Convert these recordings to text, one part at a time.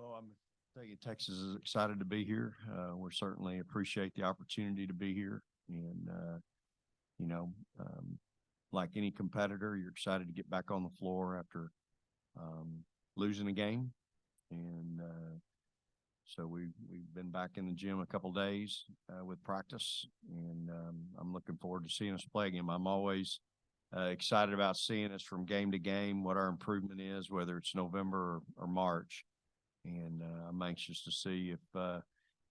Well, I'm tell you, Texas is excited to be here. We certainly appreciate the opportunity to be here, and you know, um, like any competitor, you're excited to get back on the floor after losing a game, and so we've been back in the gym a couple days with practice, and I'm looking forward to seeing us play again. I'm always excited about seeing us from game to game, what our improvement is, whether it's November or March. And I'm anxious to see if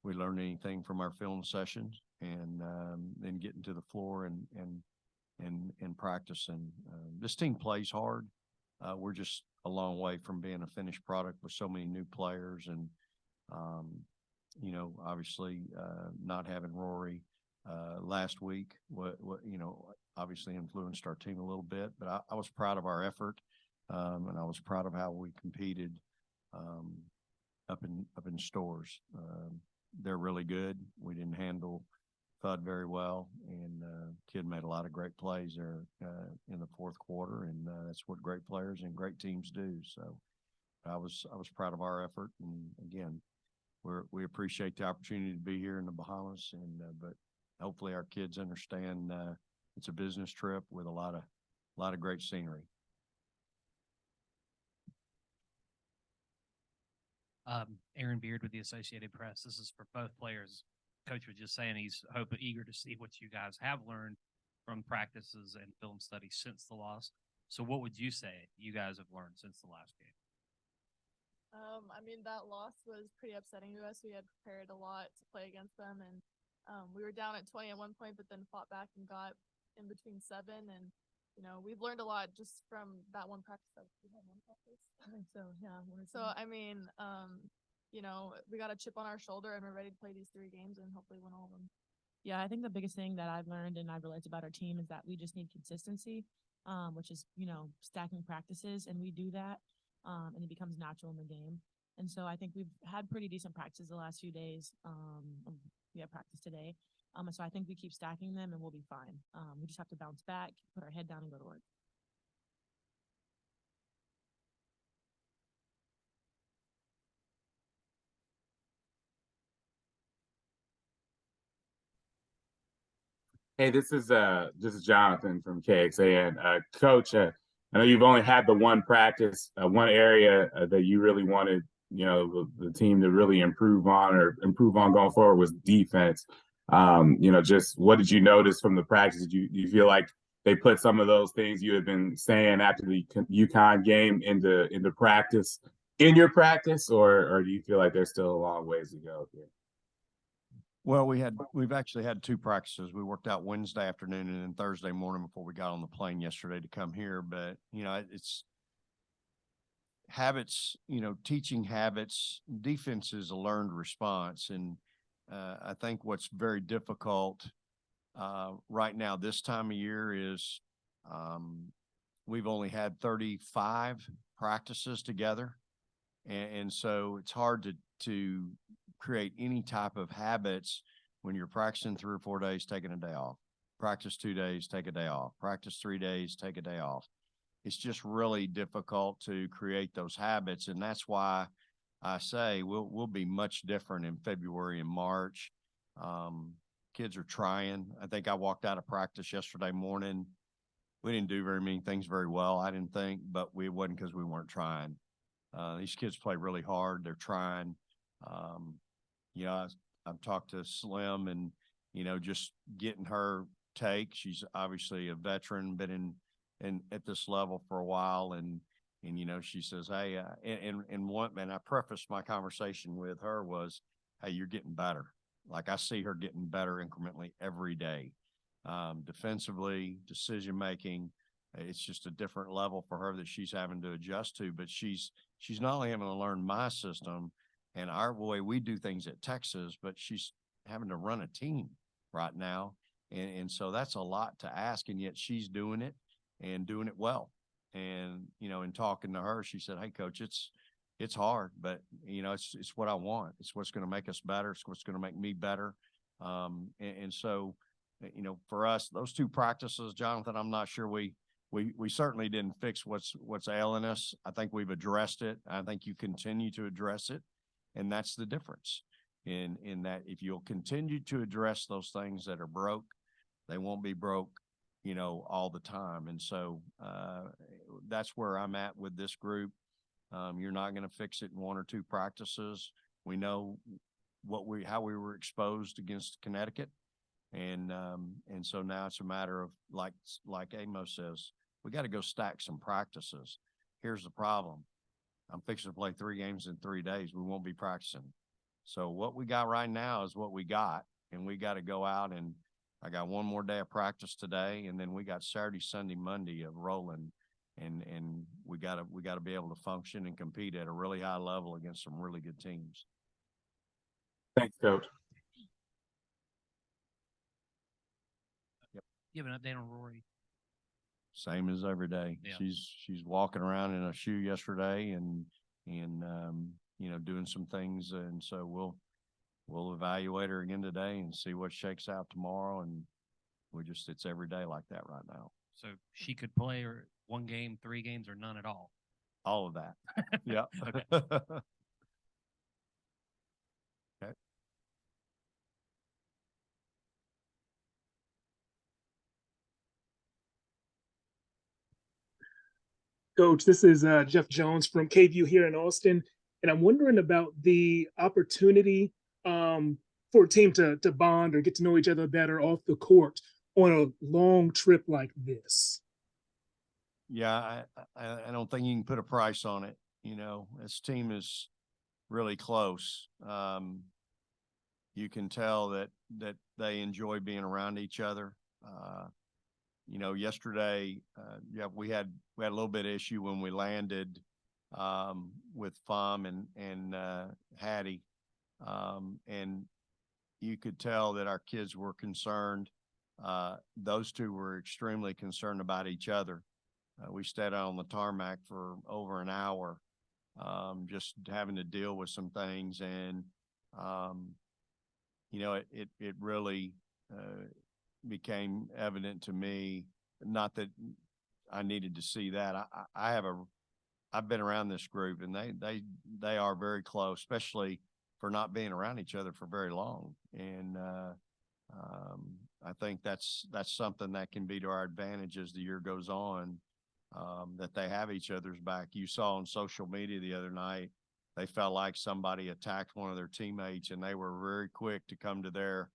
we learn anything from our film sessions, and then getting to the floor and practice. And this team plays hard. We're just a long way from being a finished product with so many new players, and obviously not having Rory last week, obviously influenced our team a little bit. But I was proud of our effort, and I was proud of how we competed. Up in stores. They're really good. We didn't handle Fudd very well, and kid made a lot of great plays there in the fourth quarter, and that's what great players and great teams do. So I was proud of our effort, and again, we appreciate the opportunity to be here in the Bahamas, and but hopefully our kids understand it's a business trip with a lot of great scenery. Aaron Beard with the Associated Press. This is for both players. Coach was just saying he's eager to see what you guys have learned from practices and film studies since the loss. So what would you say you guys have learned since the last game? That loss was pretty upsetting to us. We had prepared a lot to play against them, and we were down at 20 at one point, but then fought back and got in between 7. And we've learned a lot just from that one practice. We had one practice. I think so, yeah. So, we got a chip on our shoulder, and we're ready to play these 3 games and hopefully win all of them. Yeah, I think the biggest thing that I've learned and I've realized about our team is that we just need consistency, which is, stacking practices, and we do that, and it becomes natural in the game. And so I think we've had pretty decent practices the last few days. We have practice today. So I think we keep stacking them and we'll be fine. We just have to bounce back, put our head down, and go to work. Hey, this is Jonathan from KXA, and Coach, I know you've only had the one practice, one area that you really wanted, the team to really improve on going forward was defense. Just what did you notice from the practice? Do you feel like they put some of those things you had been saying after the UConn game into practice in your practice, or do you feel like there's still a long ways to go here? Well, we've actually had 2 practices. We worked out Wednesday afternoon and then Thursday morning before we got on the plane yesterday to come here. But, it's habits, teaching habits. Defense is a learned response. And I think what's very difficult right now this time of year is we've only had 35 practices together. And so it's hard to create any type of habits when you're practicing 3 or 4 days, taking a day off, practice 2 days, take a day off, practice 3 days, take a day off. It's just really difficult to create those habits. And that's why I say we'll be much different in February and March. Kids are trying. I think I walked out of practice yesterday morning. We didn't do very many things very well, I didn't think, but it wasn't because we weren't trying. These kids play really hard. They're trying. I've talked to Slim, and, just getting her take. She's obviously a veteran, been in at this level for a while. And she says, hey, and I prefaced my conversation with her was, hey, you're getting better. Like, I see her getting better incrementally every day. Defensively, decision-making, it's just a different level for her that she's having to adjust to, but she's not only having to learn my system and our way we do things at Texas, but she's having to run a team right now. And so that's a lot to ask, and yet she's doing it and doing it well. And, in talking to her, she said, hey, Coach, it's hard, but, it's what I want. It's what's going to make us better. It's what's going to make me better. So, for us, those 2 practices, Jonathan, I'm not sure we certainly didn't fix what's ailing us. I think we've addressed it. I think you continue to address it. And that's the difference in that if you'll continue to address those things that are broke, they won't be broke, you know, all the time. And so, that's where I'm at with this group. You're not going to fix it in 1 or 2 practices. We know how we were exposed against Connecticut. And so now it's a matter of, like Amos says, we got to go stack some practices. Here's the problem. I'm fixing to play 3 games in 3 days. We won't be practicing. So what we got right now is what we got, and we got to go out, and I got 1 more day of practice today, and then we got Saturday, Sunday, Monday of rolling, and we got to be able to function and compete at a really high level against some really good teams. Thanks, Coach. You have an update on Rory? Same as every day. Yeah. She's walking around in a shoe yesterday and you know, doing some things. And so we'll evaluate her again today and see what shakes out tomorrow. And it's every day like that right now. So she could play or 1 game, 3 games, or none at all. All of that. Yeah. Okay. Coach, this is Jeff Jones from KView here in Austin, and I'm wondering about the opportunity for a team to bond or get to know each other better off the court on a long trip like this. Yeah, I don't think you can put a price on it. You know, this team is really close. You can tell that they enjoy being around each other. You know, yesterday, we had a little bit of issue when we landed with Fum and Hattie, and you could tell that our kids were concerned. Those two were extremely concerned about each other. We stayed out on the tarmac for over an hour, just having to deal with some things, and you know, it really became evident to me, not that I needed to see that. I've been around this group, and they are very close, especially for not being around each other for very long. And I think that's something that can be to our advantage as the year goes on, that they have each other's back. You saw on social media the other night, they felt like somebody attacked one of their teammates, and they were very quick to come to their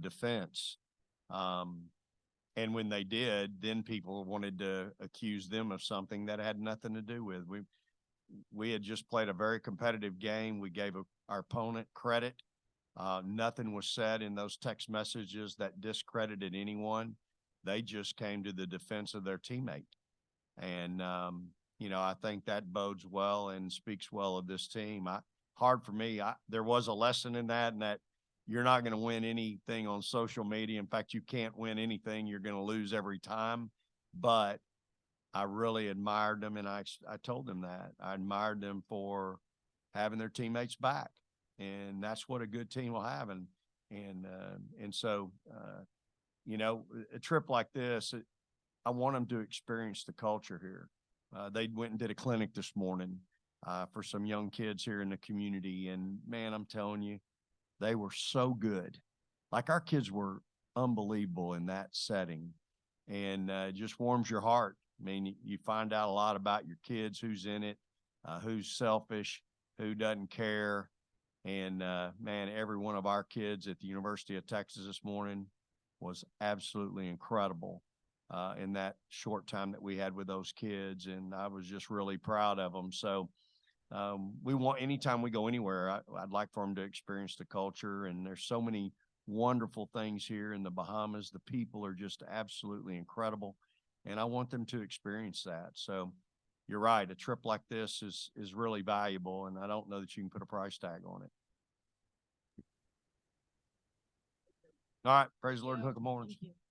defense. And when they did, then people wanted to accuse them of something that had nothing to do with. We had just played a very competitive game. We gave our opponent credit. Nothing was said in those text messages that discredited anyone. They just came to the defense of their teammate. And, you know, I think that bodes well and speaks well of this team. Hard for me. There was a lesson in that, and that you're not going to win anything on social media. In fact, you can't win anything. You're going to lose every time. But I really admired them, and I told them that. I admired them for having their teammates back, and that's what a good team will have. And so, you know, a trip like this, I want them to experience the culture here. They went and did a clinic this morning for some young kids here in the community, and man, I'm telling you, they were so good. Like, our kids were unbelievable in that setting, and it just warms your heart. I mean, you find out a lot about your kids, who's in it, who's selfish, who doesn't care. And man, every one of our kids at the University of Texas this morning was absolutely incredible in that short time that we had with those kids. And I was just really proud of them. So anytime we go anywhere, I'd like for them to experience the culture. And there's so many wonderful things here in the Bahamas. The people are just absolutely incredible, and I want them to experience that. So you're right. A trip like this is really valuable, and I don't know that you can put a price tag on it. All right. Praise the Lord and hook 'em horns. Thank you.